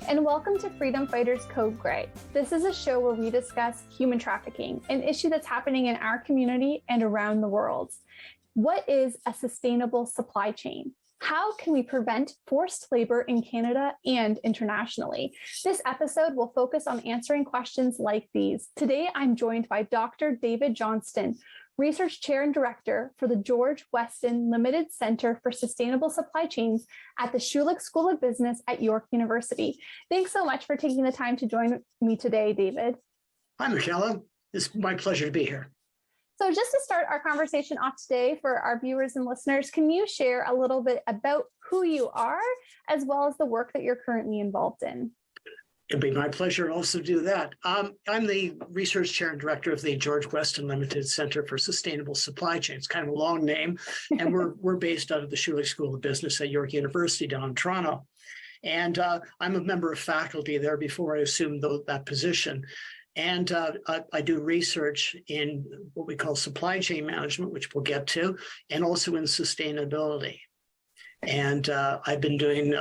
and welcome to Freedom Fighters Code Gray. This is a show where we discuss human trafficking, an issue that's happening in our community and around the world. What is a sustainable supply chain? How can we prevent forced labor in Canada and internationally? This episode will focus on answering questions like these. Today, I'm joined by Dr. David Johnston, Research Chair and Director for the George Weston Limited Center for Sustainable Supply Chains at the Schulich School of Business at York University. Thanks so much for taking the time to join me today, David. Hi, Michaela. It's my pleasure to be here. So just to start our conversation off today for our viewers and listeners, can you share a little bit about who you are, as well as the work that you're currently involved in? It'd be my pleasure also to do that. I'm the Research Chair and Director of the George Weston Limited Center for Sustainable Supply Chains, kind of a long name, and we're based out of the Schulich School of Business at York University down in Toronto. And I'm a member of faculty there before I assumed that position. And I do research in what we call supply chain management, which we'll get to, and also in sustainability. And I've been doing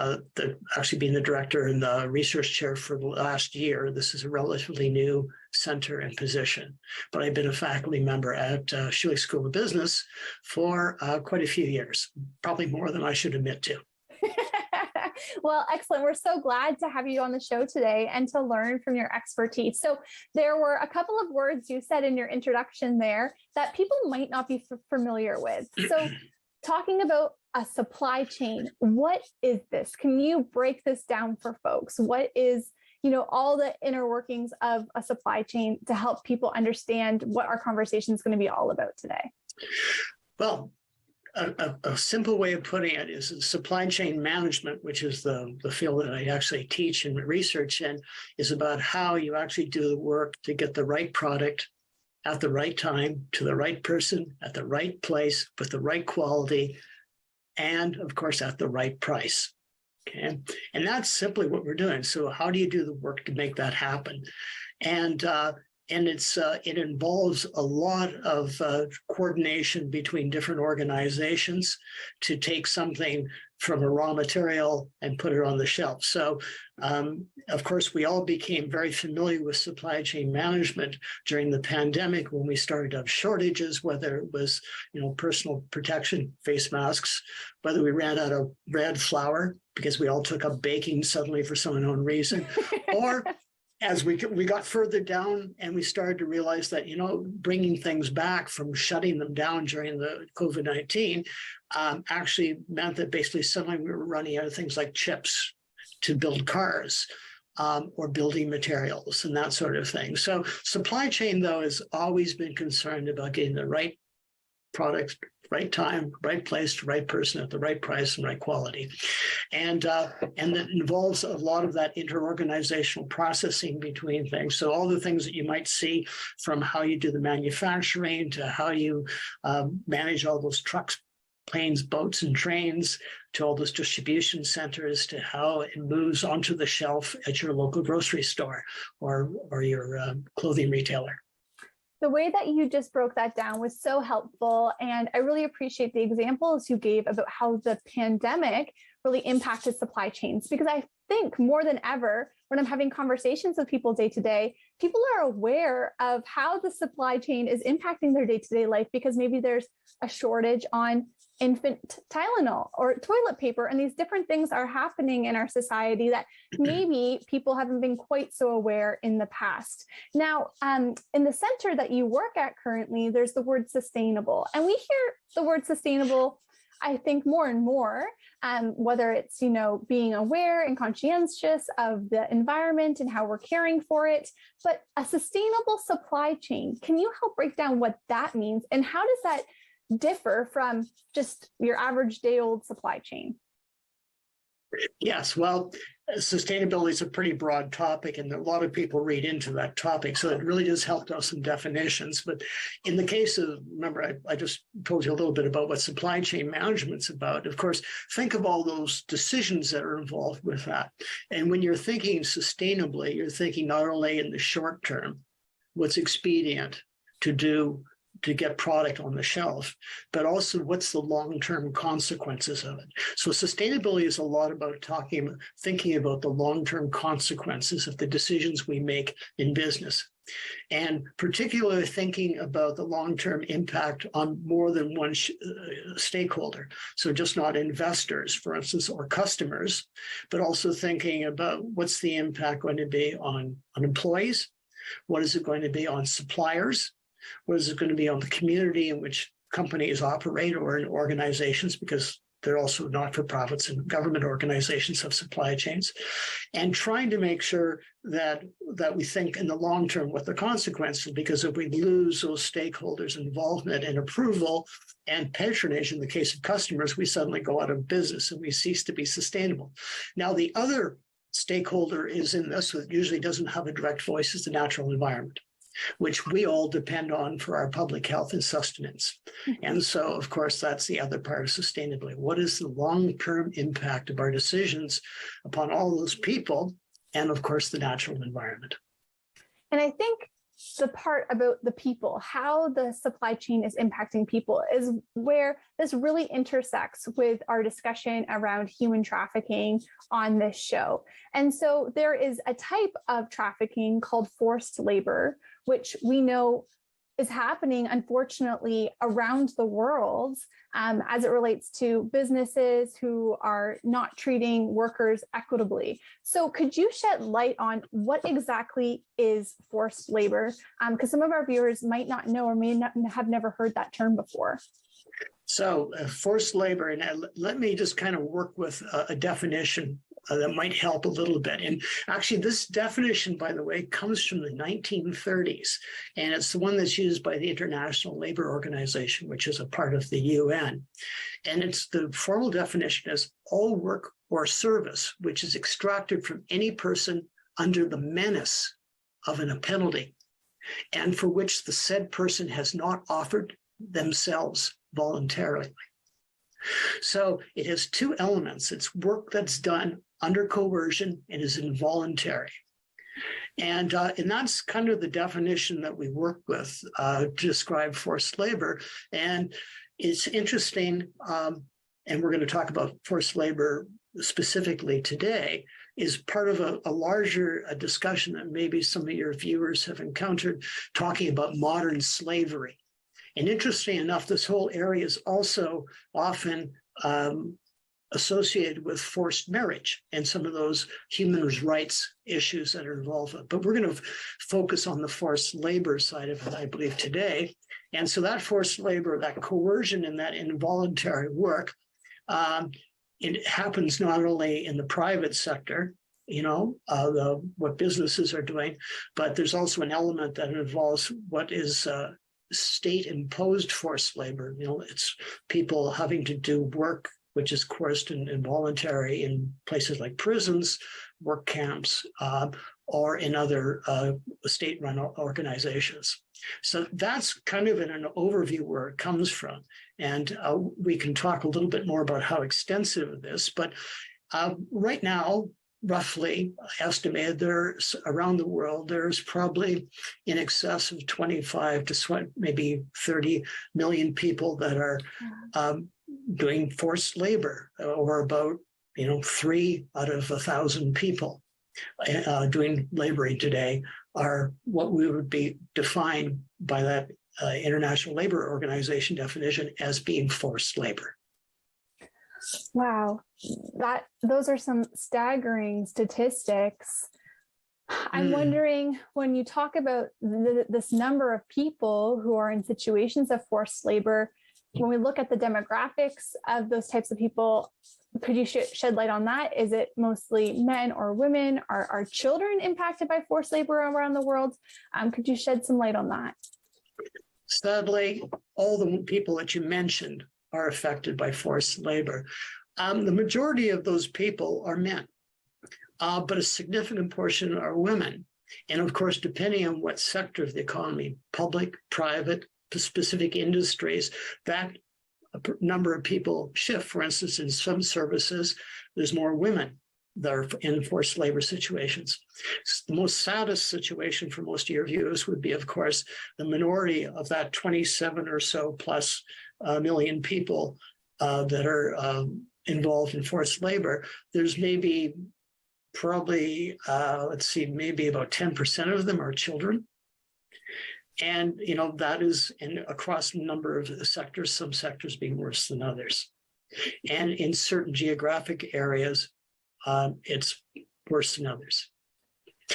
actually being the director and the research chair for the last year. This is a relatively new center and position, but I've been a faculty member at Schulich School of Business for quite a few years, probably more than I should admit to. Well, excellent. We're so glad to have you on the show today and to learn from your expertise. So there were a couple of words you said in your introduction there that people might not be familiar with. So talking about a supply chain, what is this? Can you break this down for folks? What is, all the inner workings of a supply chain to help people understand what our conversation is going to be all about today? Well, a simple way of putting it is supply chain management, which is the field that I actually teach and research in, is about how you actually do the work to get the right product at the right time, to the right person, at the right place, with the right quality, and of course, at the right price. Okay, and that's simply what we're doing. So how do you do the work to make that happen? And it involves a lot of coordination between different organizations to take something from a raw material and put it on the shelf. So, of course, we all became very familiar with supply chain management during the pandemic when we started to have shortages, whether it was, personal protection, face masks, whether we ran out of bread flour because we all took up baking suddenly for some unknown reason, or as we got further down and we started to realize that, bringing things back from shutting them down during the COVID-19 actually meant that basically suddenly we were running out of things like chips to build cars or building materials and that sort of thing. So supply chain, though, has always been concerned about getting the right product, right time, right place, right person at the right price and right quality. And that involves a lot of that interorganizational processing between things. So all the things that you might see, from how you do the manufacturing to how you manage all those trucks, planes, boats, and trains, to all those distribution centers, to how it moves onto the shelf at your local grocery store or your clothing retailer. The way that you just broke that down was so helpful. And I really appreciate the examples you gave about how the pandemic really impacted supply chains, because I think more than ever, when I'm having conversations with people day to day, people are aware of how the supply chain is impacting their day-to-day life, because maybe there's a shortage on infant Tylenol or toilet paper, and these different things are happening in our society that maybe people haven't been quite so aware in the past. Now, in the center that you work at currently, there's the word sustainable, and we hear the word sustainable, I think, more and more, whether it's, being aware and conscientious of the environment and how we're caring for it. But a sustainable supply chain, can you help break down what that means, and how does that differ from just your average day-old supply chain? Yes, well, sustainability is a pretty broad topic, and a lot of people read into that topic. So it really does help to have some definitions. But in the case of, remember, I just told you a little bit about what supply chain management's about. Of course, think of all those decisions that are involved with that. And when you're thinking sustainably, you're thinking not only in the short term, what's expedient to do to get product on the shelf, but also what's the long-term consequences of it. So sustainability is a lot about thinking about the long-term consequences of the decisions we make in business, and particularly thinking about the long-term impact on more than one stakeholder. So just not investors, for instance, or customers, but also thinking about what's the impact going to be on employees, what is it going to be on suppliers, what is it going to be on the community in which companies operate, or in organizations, because they're also not-for-profits and government organizations have supply chains, and trying to make sure that we think in the long term what the consequences, because if we lose those stakeholders' involvement and approval and patronage in the case of customers, we suddenly go out of business and we cease to be sustainable. Now, the other stakeholder is in this that usually doesn't have a direct voice is the natural environment, which we all depend on for our public health and sustenance. And so, of course, that's the other part of sustainability. What is the long-term impact of our decisions upon all those people and, of course, the natural environment? And I think the part about the people, how the supply chain is impacting people, is where this really intersects with our discussion around human trafficking on this show. And so there is a type of trafficking called forced labor, which we know is happening, unfortunately, around the world as it relates to businesses who are not treating workers equitably. So could you shed light on what exactly is forced labor? Because some of our viewers might not know or may not have never heard that term before. So forced labor, and let me just kind of work with a definition that might help a little bit. And actually, this definition, by the way, comes from the 1930s, and it's the one that's used by the International Labor Organization, which is a part of the UN. And it's the formal definition is all work or service which is extracted from any person under the menace of a penalty, and for which the said person has not offered themselves voluntarily. So it has two elements. It's work that's done under coercion and is involuntary. And that's kind of the definition that we work with to describe forced labor. And it's interesting, and we're going to talk about forced labor specifically today, is part of a larger discussion that maybe some of your viewers have encountered, talking about modern slavery. And interesting enough, this whole area is also often associated with forced marriage and some of those human rights issues that are involved. But we're going to focus on the forced labor side of it, I believe, today. And so that forced labor, that coercion and that involuntary work, it happens not only in the private sector, what businesses are doing, but there's also an element that involves what is state-imposed forced labor. It's people having to do work which is coerced and involuntary in places like prisons, work camps, or in other state-run organizations. So that's kind of in an overview where it comes from. And we can talk a little bit more about how extensive it is. But right now, roughly estimated, there's around the world, there's probably in excess of 25 to maybe 30 million people that are doing forced labor, or about 3 out of 1,000 people doing laboring today are what we would be defined by that International Labor Organization definition as being forced labor. Wow, those are some staggering statistics. I'm wondering, when you talk about this number of people who are in situations of forced labor, when we look at the demographics of those types of people, could you shed light on that? Is it mostly men or women? Are children impacted by forced labor around the world? Could you shed some light on that? Sadly, all the people that you mentioned are affected by forced labor. The majority of those people are men, but a significant portion are women. And of course, depending on what sector of the economy, public, private, specific industries, that number of people shift. For instance, in some services, there's more women that are in forced labor situations. The most saddest situation for most of your viewers would be, of course, the minority of that 27 or so plus million people that are involved in forced labor. There's maybe maybe about 10% of them are children. And, that is across a number of sectors, some sectors being worse than others. And in certain geographic areas, it's worse than others.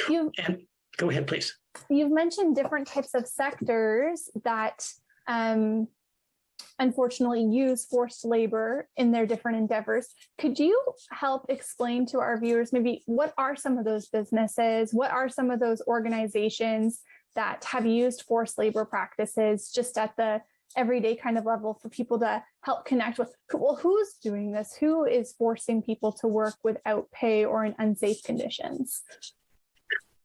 And go ahead, please. You've mentioned different types of sectors that unfortunately use forced labor in their different endeavors. Could you help explain to our viewers maybe what are some of those businesses? What are some of those organizations that have used forced labor practices just at the everyday kind of level for people to help connect with, well, who's doing this? Who is forcing people to work without pay or in unsafe conditions?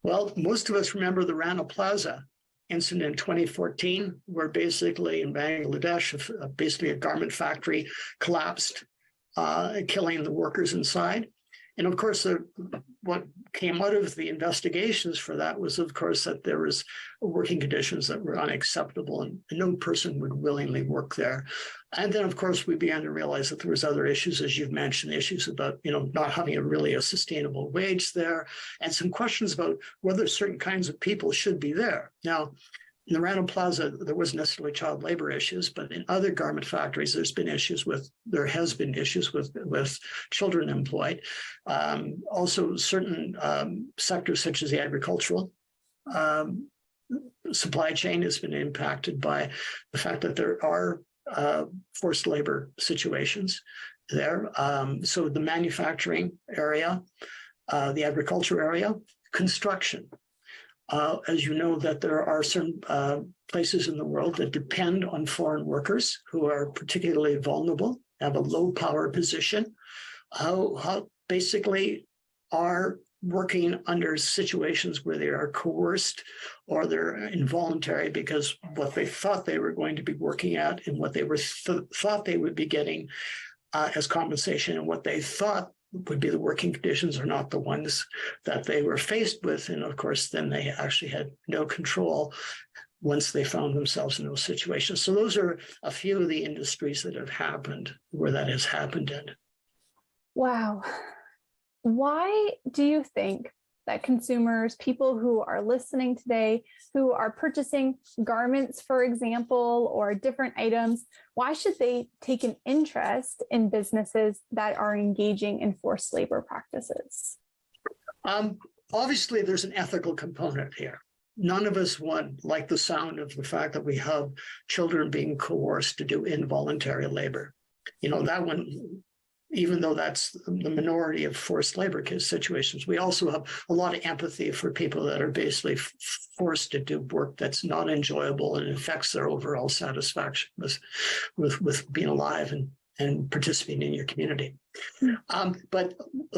Well, most of us remember the Rana Plaza incident in 2014, where basically in Bangladesh, basically a garment factory collapsed, killing the workers inside. And of course, what came out of the investigations for that was, of course, that there was working conditions that were unacceptable and no person would willingly work there. And then, of course, we began to realize that there was other issues, as you've mentioned, issues about, not having a sustainable wage there, and some questions about whether certain kinds of people should be there. Now, in the Rana Plaza, there wasn't necessarily child labor issues, but in other garment factories, there has been issues with children employed. Also, certain sectors such as the agricultural supply chain has been impacted by the fact that there are forced labor situations there. So the manufacturing area, the agriculture area, construction. As you know, that there are certain places in the world that depend on foreign workers who are particularly vulnerable, have a low power position, how basically are working under situations where they are coerced or they're involuntary because what they thought they were going to be working at and what they were thought they would be getting as compensation and what they thought would be the working conditions are not the ones that they were faced with. And of course, then they actually had no control once they found themselves in those situations. So those are a few of the industries that have happened where that has happened in. Wow. Why do you think that consumers, people who are listening today, who are purchasing garments, for example, or different items, why should they take an interest in businesses that are engaging in forced labor practices? Obviously, there's an ethical component here. None of us would like the sound of the fact that we have children being coerced to do involuntary labor. That one, even though that's the minority of forced labor situations, we also have a lot of empathy for people that are basically forced to do work that's not enjoyable and affects their overall satisfaction with being alive and participating in your community. But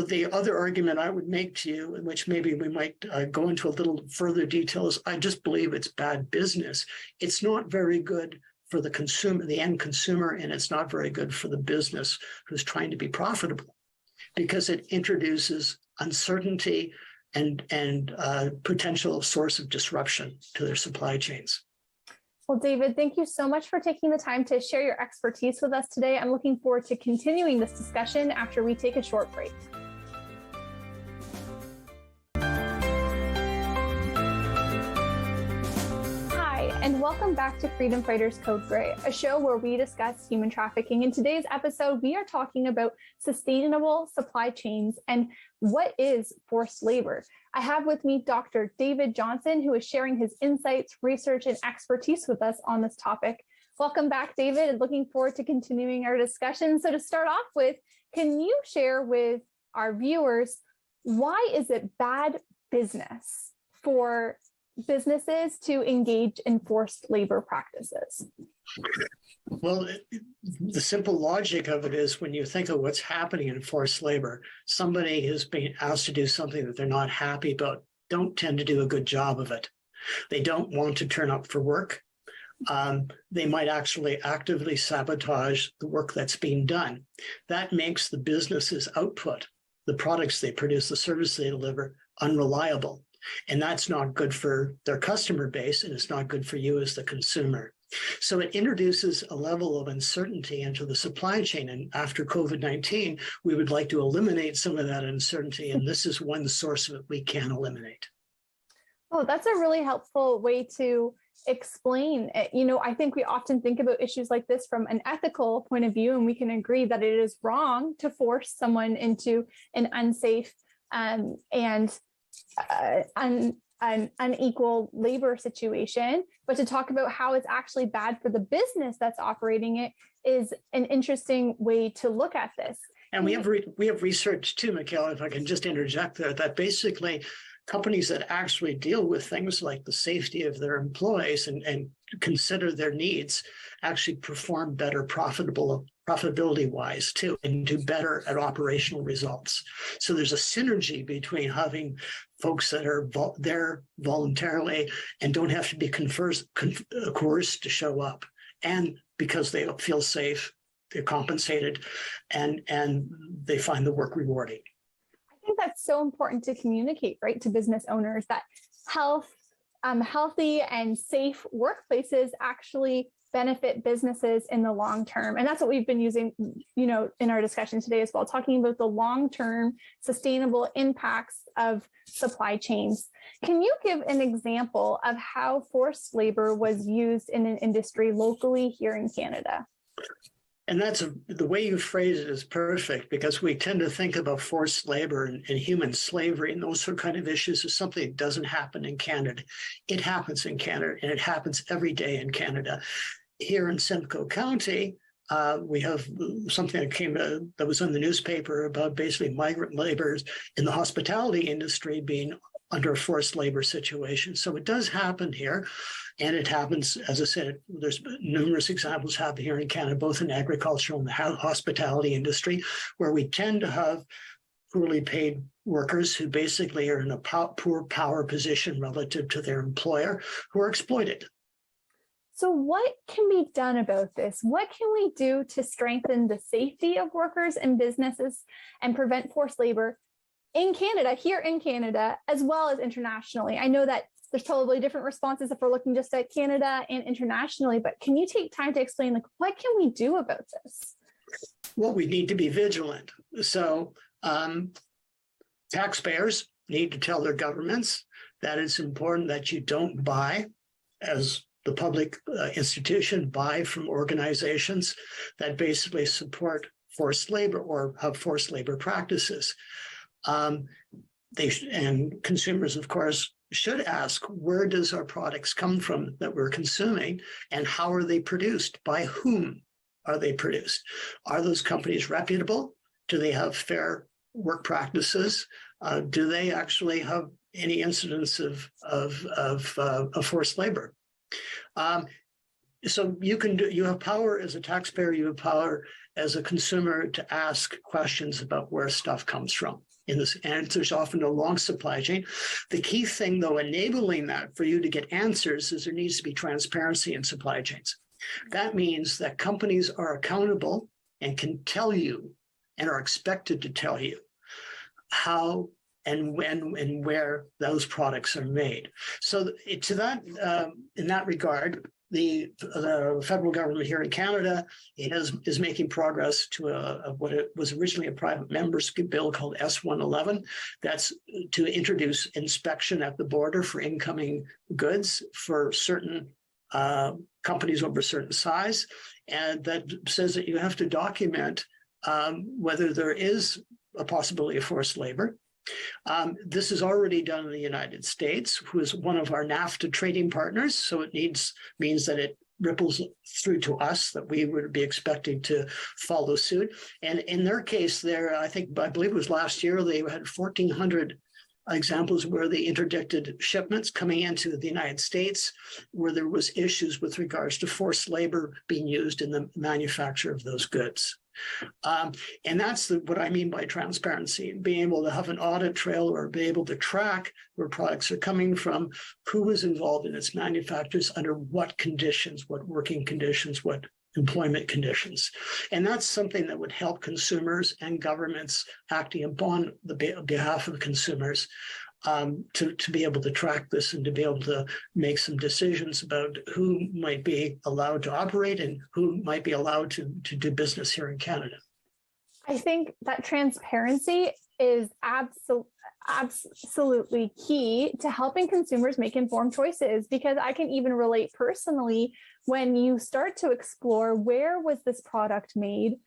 the other argument I would make to you, in which maybe we might go into a little further detail, is I just believe it's bad business. It's not very good for the consumer, the end consumer, and it's not very good for the business who's trying to be profitable, because it introduces uncertainty and potential source of disruption to their supply chains. Well, David, thank you so much for taking the time to share your expertise with us today. I'm looking forward to continuing this discussion after we take a short break. And welcome back to Freedom Fighters Code Gray, a show where we discuss human trafficking. In today's episode, we are talking about sustainable supply chains and what is forced labor. I have with me Dr. David Johnston, who is sharing his insights, research, and expertise with us on this topic. Welcome back, David, and looking forward to continuing our discussion. So to start off with, can you share with our viewers, why is it bad business for businesses to engage in forced labor practices? Well, the simple logic of it is when you think of what's happening in forced labor, somebody is being asked to do something that they're not happy about, don't tend to do a good job of it. They don't want to turn up for work. They might actually actively sabotage the work that's being done. That makes the business's output, the products they produce, the service they deliver, unreliable. And that's not good for their customer base, and it's not good for you as the consumer. So it introduces a level of uncertainty into the supply chain. And after COVID-19, we would like to eliminate some of that uncertainty. And this is one source of it we can eliminate. Oh, that's a really helpful way to explain it. I think we often think about issues like this from an ethical point of view, and we can agree that it is wrong to force someone into an unsafe and an unequal labor situation. But to talk about how it's actually bad for the business that's operating it is an interesting way to look at this. And we have research too, Michaela, if I can just interject there, that basically companies that actually deal with things like the safety of their employees and consider their needs actually perform better profitability-wise too, and do better at operational results. So there's a synergy between having folks that are there voluntarily and don't have to be coerced to show up, and because they feel safe, they're compensated, and they find the work rewarding. I think that's so important to communicate, right, to business owners, that healthy and safe workplaces actually benefit businesses in the long term. And that's what we've been using, in our discussion today as well, talking about the long-term sustainable impacts of supply chains. Can you give an example of how forced labor was used in an industry locally here in Canada? And the way you phrase it is perfect, because we tend to think about forced labor and human slavery and those kind of issues as something that doesn't happen in Canada. It happens in Canada, and it happens every day in Canada. Here in Simcoe County, we have something that was in the newspaper about basically migrant laborers in the hospitality industry being under a forced labor situation. So it does happen here. And it happens, as I said, there's numerous examples happen here in Canada, both in agriculture and the hospitality industry, where we tend to have poorly paid workers who basically are in a poor power position relative to their employer, who are exploited. So what can be done about this? What can we do to strengthen the safety of workers and businesses and prevent forced labor in Canada, here in Canada, as well as internationally? I know that there's probably different responses if we're looking just at Canada and internationally, but can you take time to explain, what can we do about this? Well, we need to be vigilant. So taxpayers need to tell their governments that it's important that you don't buy, as the public institution, buy from organizations that basically support forced labor or have forced labor practices. And consumers, of course, should ask, where does our products come from that we're consuming, and how are they produced? By whom are they produced? Are those companies reputable? Do they have fair work practices? Do they actually have any incidents of forced labor? So you have power as a taxpayer, you have power as a consumer to ask questions about where stuff comes from. And there's often a long supply chain. The key thing, though, enabling that for you to get answers is there needs to be transparency in supply chains. That means that companies are accountable and can tell you and are expected to tell you how and when and where those products are made. So to that, in that regard, the federal government here in Canada is making progress to what it was originally a private member's bill called S111. That's to introduce inspection at the border for incoming goods for certain companies over a certain size, and that says that you have to document whether there is a possibility of forced labor. This is already done in the United States, who is one of our NAFTA trading partners. So it means that it ripples through to us, that we would be expecting to follow suit. And in their case, I believe it was last year, they had 1,400 examples where they interdicted shipments coming into the United States, where there was issues with regards to forced labor being used in the manufacture of those goods. And that's what I mean by transparency, being able to have an audit trail or be able to track where products are coming from, who was involved in its manufacturers, under what conditions, what working conditions, what employment conditions. And that's something that would help consumers and governments acting upon the behalf of consumers to be able to track this and to be able to make some decisions about who might be allowed to operate and who might be allowed to do business here in Canada. I think that transparency is absolutely key to helping consumers make informed choices, because I can even relate personally when you start to explore, where was this product made?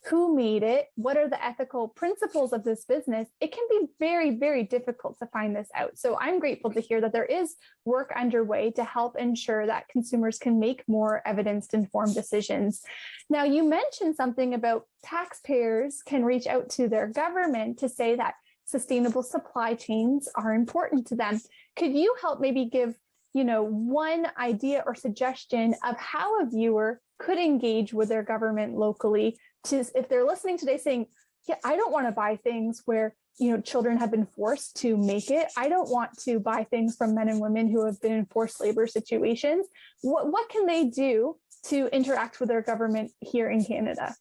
Who made it? What are the ethical principles of this business? It can be very, very difficult to find this out. So I'm grateful to hear that there is work underway to help ensure that consumers can make more evidence-informed decisions. Now, you mentioned something about taxpayers can reach out to their government to say that sustainable supply chains are important to them. Could you help maybe give, one idea or suggestion of how a viewer could engage with their government locally to, if they're listening today saying, yeah, I don't want to buy things where, children have been forced to make it. I don't want to buy things from men and women who have been in forced labor situations. What can they do to interact with their government here in Canada?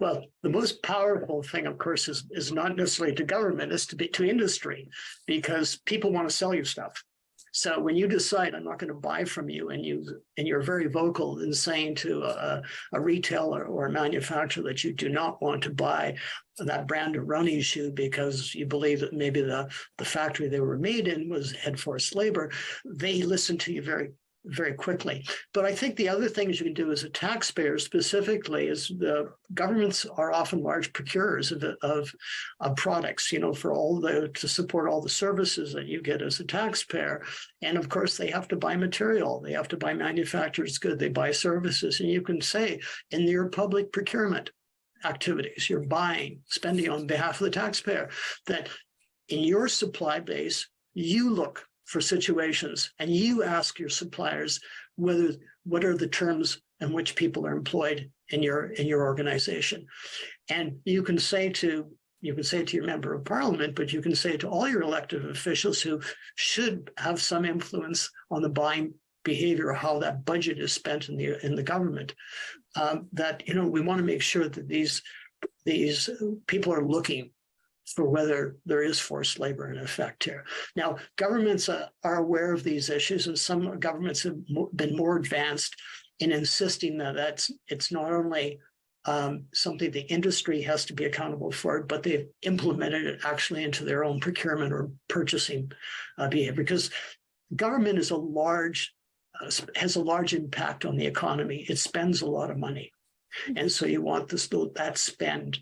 Well, the most powerful thing, of course, is not necessarily to government, it's to industry, because people want to sell you stuff. So when you decide I'm not going to buy from you, and you're very vocal in saying to a retailer or a manufacturer that you do not want to buy that brand of running shoe because you believe that maybe the factory they were made in had forced labor, they listen to you very, very quickly. But I think the other things you can do as a taxpayer specifically is the governments are often large procurers of products, to support all the services that you get as a taxpayer. And of course, they have to buy material. They have to buy manufacturers' goods. They buy services. And you can say in your public procurement activities, you're spending on behalf of the taxpayer, that in your supply base, you look for situations and you ask your suppliers what are the terms in which people are employed in your organization. And you can say to your member of parliament, but you can say to all your elected officials who should have some influence on the buying behavior, how that budget is spent in the government, that we want to make sure that these people are looking for whether there is forced labor in effect here. Now, governments are aware of these issues, and some governments have been more advanced in insisting that it's not only something the industry has to be accountable for, but they've implemented it actually into their own procurement or purchasing behavior, because government has a large impact on the economy. It spends a lot of money. And so you want that spend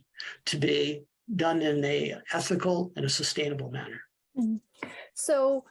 to be done in a ethical and a sustainable manner. So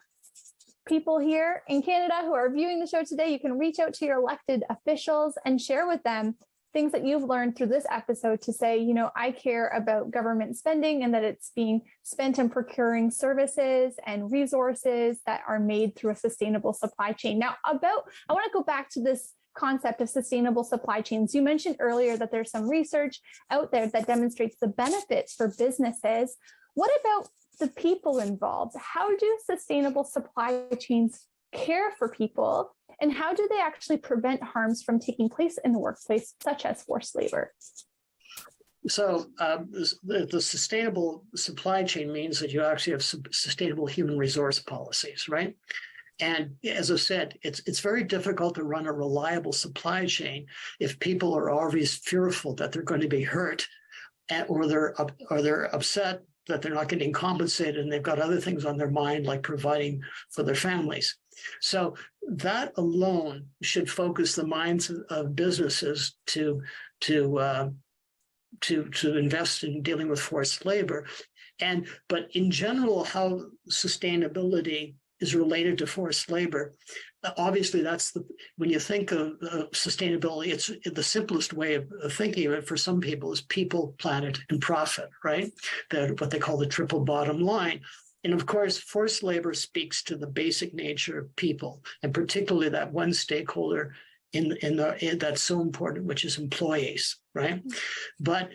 people here in Canada who are viewing the show today, you can reach out to your elected officials and share with them things that you've learned through this episode to say, I care about government spending and that it's being spent in procuring services and resources that are made through a sustainable supply chain. Now, I want to go back to this concept of sustainable supply chains. You mentioned earlier that there's some research out there that demonstrates the benefits for businesses. What about the people involved? How do sustainable supply chains care for people, and how do they actually prevent harms from taking place in the workplace, such as forced labor? So the sustainable supply chain means that you actually have sustainable human resource policies, right? And as I said, it's very difficult to run a reliable supply chain if people are always fearful that they're going to be hurt, or they're upset that they're not getting compensated, and they've got other things on their mind like providing for their families. So that alone should focus the minds of businesses to invest in dealing with forced labor. But in general, how sustainability is related to forced labor. Obviously, when you think of sustainability, it's the simplest way of thinking of it for some people is people, planet, and profit, right? What they call the triple bottom line. And of course, forced labor speaks to the basic nature of people, and particularly that one stakeholder in that's so important, which is employees, right? But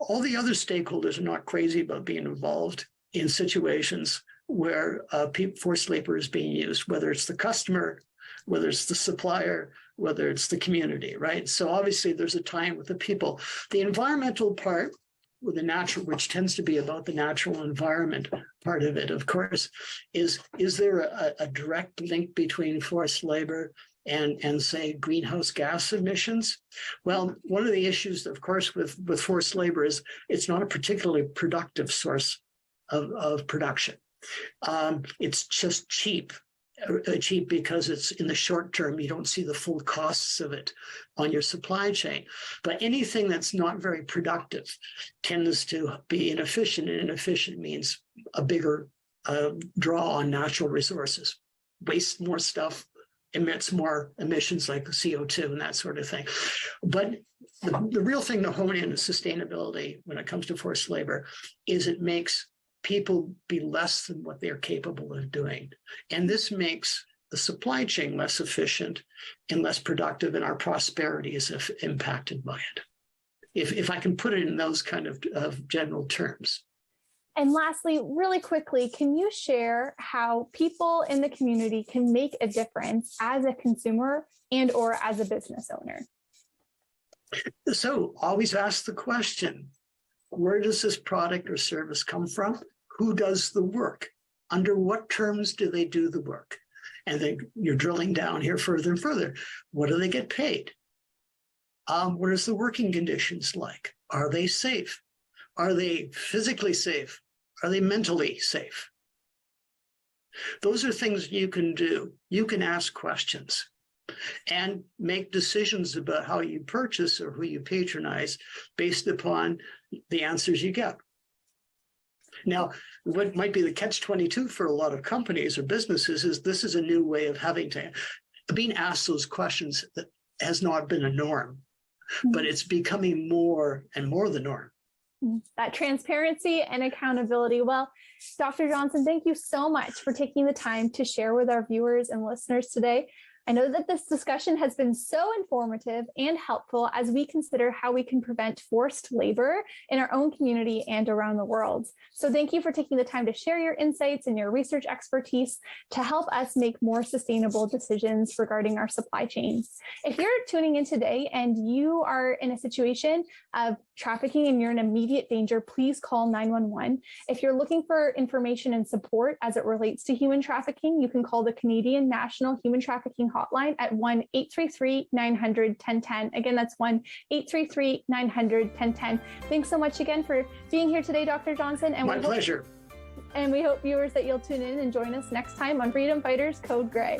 all the other stakeholders are not crazy about being involved in situations where forced labor is being used, whether it's the customer whether it's the supplier, whether it's the community, right? So obviously there's a tie-in with the people. The environmental part, with the natural, which tends to be about the natural environment part of it, of course, is there a direct link between forced labor and say greenhouse gas emissions? Well, one of the issues, of course, with forced labor is it's not a particularly productive source of production. It's just cheap because it's in the short term, you don't see the full costs of it on your supply chain. But anything that's not very productive tends to be inefficient, and inefficient means a bigger draw on natural resources, waste more stuff, emits more emissions like CO2 and that sort of thing. But the real thing to hone in is sustainability when it comes to forced labor is it makes people be less than what they're capable of doing. And this makes the supply chain less efficient and less productive, and our prosperity is impacted by it. If I can put it in those kind of general terms. And lastly, really quickly, can you share how people in the community can make a difference as a consumer and or as a business owner? So always ask the question, where does this product or service come from? Who does the work? Under what terms do they do the work? And then you're drilling down here further and further. What do they get paid? What is the working conditions like? Are they safe? Are they physically safe? Are they mentally safe? Those are things you can do. You can ask questions and make decisions about how you purchase or who you patronize based upon the answers you get. Now, what might be the catch-22 for a lot of companies or businesses is this is a new way of being asked those questions that has not been a norm, but it's becoming more and more the norm. That transparency and accountability. Well, Dr. Johnston, thank you so much for taking the time to share with our viewers and listeners today. I know that this discussion has been so informative and helpful as we consider how we can prevent forced labor in our own community and around the world. So thank you for taking the time to share your insights and your research expertise to help us make more sustainable decisions regarding our supply chains. If you're tuning in today and you are in a situation of trafficking and you're in immediate danger, please call 911. If you're looking for information and support as it relates to human trafficking, you can call the Canadian National Human Trafficking Hotline at 1-833-900-1010. Again, that's 1-833-900-1010. Thanks so much again for being here today, Dr. Johnston. And my pleasure. And we hope, viewers, that you'll tune in and join us next time on Freedom Fighters Code Gray.